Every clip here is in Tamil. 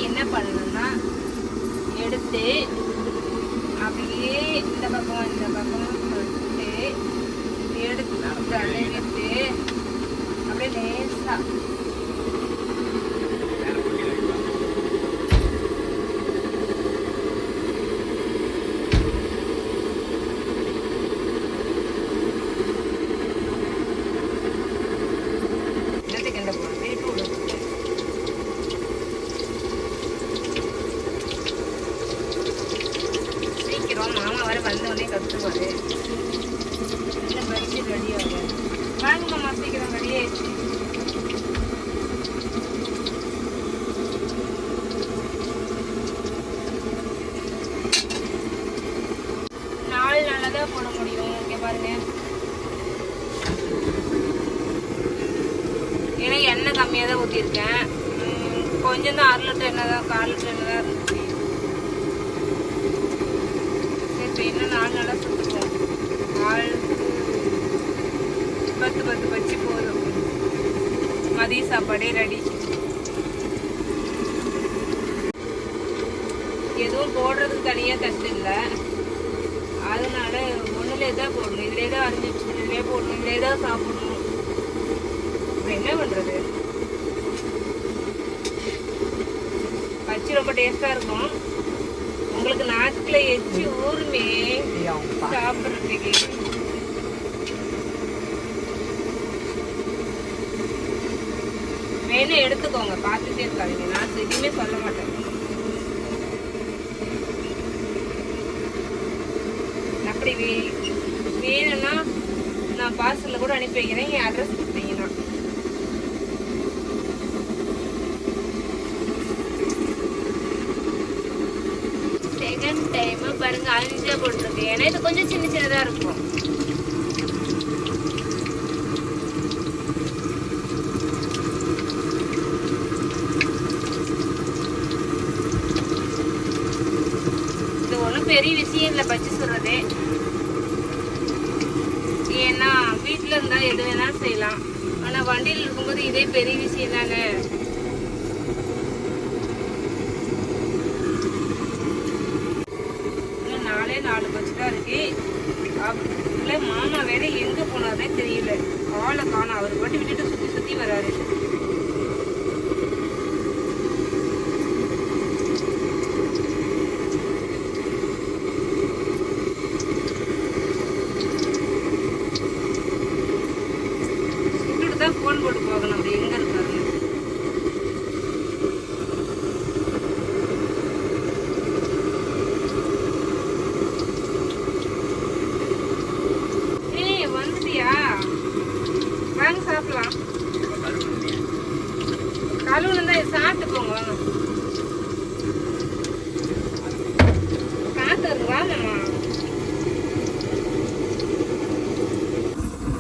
என்ன பண்ணணும்னா எடுத்து அப்படியே இந்த பக்கம் சொல்லிட்டு எடுத்து தடவிட்டு அப்படியே லேசா மாமா வர வந்தோடனே கற்றுவாரு. என்ன பறிச்சு ரெடி ஆகும். வாங்க மாமா சீக்கிரம் ரெடி ஆயிடுச்சு. நாலு நாளாக போட முடியும். இங்கே பாருங்க, ஏன்னா எண்ணெய் கம்மியாக தான் ஊற்றிருக்கேன். கொஞ்சம் தான் 1/2 லிட்டர் எண்ணெய் தான், 1/4 லிட்டர் எண்ணெய் தான் இருந்துச்சு. இன்னும் 4 நாளாக சுற்றுப்போம். 10 பச்சு போதும். மதிய சாப்பாடே ரெடி. எதுவும் போடுறதுக்கு தனியாக தட்டு இல்லை, அதனால ஒன்றுலே தான் போடணும். இதிலே தான் அரிஞ்சு வச்சு இதிலே போடணும், இதிலே தான் சாப்பிடணும். அப்புறம் என்ன பண்ணுறது? பச்சு ரொம்ப டேஸ்டாக இருக்கும். உங்களுக்கு நாக்குல எச்சி ஊருமே சாப்பிட்றதுக்கு. வேணும் எடுத்துக்கோங்க, பார்த்துட்டே இருக்காதீங்க. நான் எதுவுமே சொல்ல மாட்டேன். அப்படி வேணும்னா நான் பார்சல்ல கூட அனுப்பி வைக்கிறேன். என் அட்ரஸ் கொடுத்தீங்கன்னா. செகண்ட் டைம் பாருங்க, அரிஞ்சா போட்டுருக்கு. ஏன்னா இது கொஞ்சம் சின்ன சின்னதா இருக்கும். இது ஒன்றும் பெரிய விஷயம் இல்லை பச்சு சொல்றது. ஏன்னா வீட்டில் இருந்தா எது வேணாலும் செய்யலாம். ஆனா வண்டியில் இருக்கும்போது இதே பெரிய விஷயம் தானே. நாலே 4 பச்சு தான் இருக்கு. அதுல மாமா வேற எங்க போனாருன்னே தெரியல. ஆளை காணோம். அவர் வண்டி விட்டுட்டு சுத்தி சுத்தி வராரு. சுட்டுட்டு தான் போன் போட்டு போகணும் அப்படி எங்க இருக்காரு. வாங்க சாப்பிடலாம். கழுவுன்னு தான் சாப்பிட்டு போங்க. வாங்க காத்து வாங்கம்மா.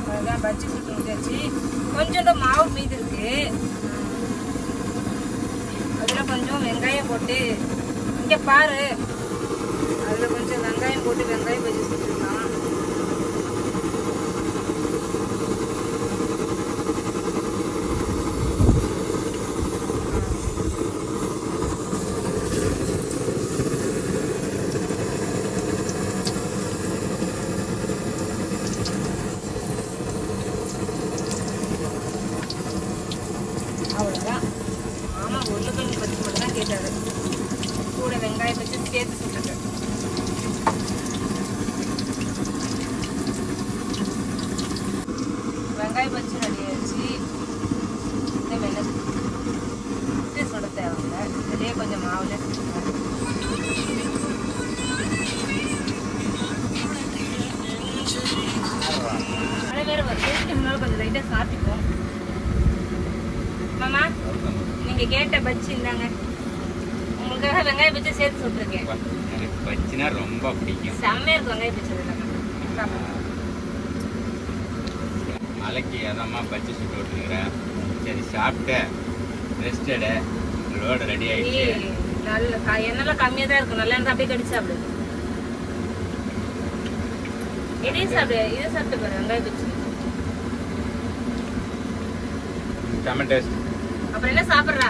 அதுதான் பஜ்ஜி சுட்டு முடிச்சாச்சு. கொஞ்சம் தான் மாவு மீது இருக்கு. அதில் கொஞ்சம் வெங்காயம் போட்டு இங்கே பாரு, அதில் கொஞ்சம் வெங்காயம் போட்டு வெங்காயம் பஜ்ஜி சுட்டுக்கலாம். அவ்வளோதான். ஆமாம், உருளைக்கிழங்கு பற்றி மட்டும் தான் கேட்டாரு. கூட வெங்காயம் வச்சு சேர்த்து சுட்டுட்டேன். வெங்காயம் பச்சு ரெடி ஆயிடுச்சு. இந்த வெள்ளை சுட தேவைங்க. இதுலேயே கொஞ்சம் மாவுல சுட்டுட்டேன். மழை வேறு வருது. முன்னால் கொஞ்சம் லைட்டாக சாப்பிட்டுப்போம். மாமா, நீங்க கேட்ட பஜ்ஜி இந்தாங்க. உங்களுக்காக வெங்காய பஜ்ஜி சேர்த்து சுட்டுருக்கேன். எனக்கு பஜ்ஜினா ரொம்ப பிடிக்கும். செம்மையா இருக்கும் வெங்காய பஜ்ஜி. நாளைக்கு அதம்மா பஜ்ஜி சுட்டு விட்டுருக்குறேன். சரி, சாப்பிட்டு ரெஸ்டடு லோடு ரெடி ஆயிடுச்சு. நல்ல எண்ணெல்லாம் கம்மியாக தான் இருக்கும். நல்லா இருந்தால் அப்படியே கடிச்சு சாப்பிடு. இதையும் சாப்பிடு. இதை சாப்பிட்டு பாரு வெங்காய பஜ்ஜி. டொமேட்டோ அப்புறம் என்ன சாப்பிட்றா?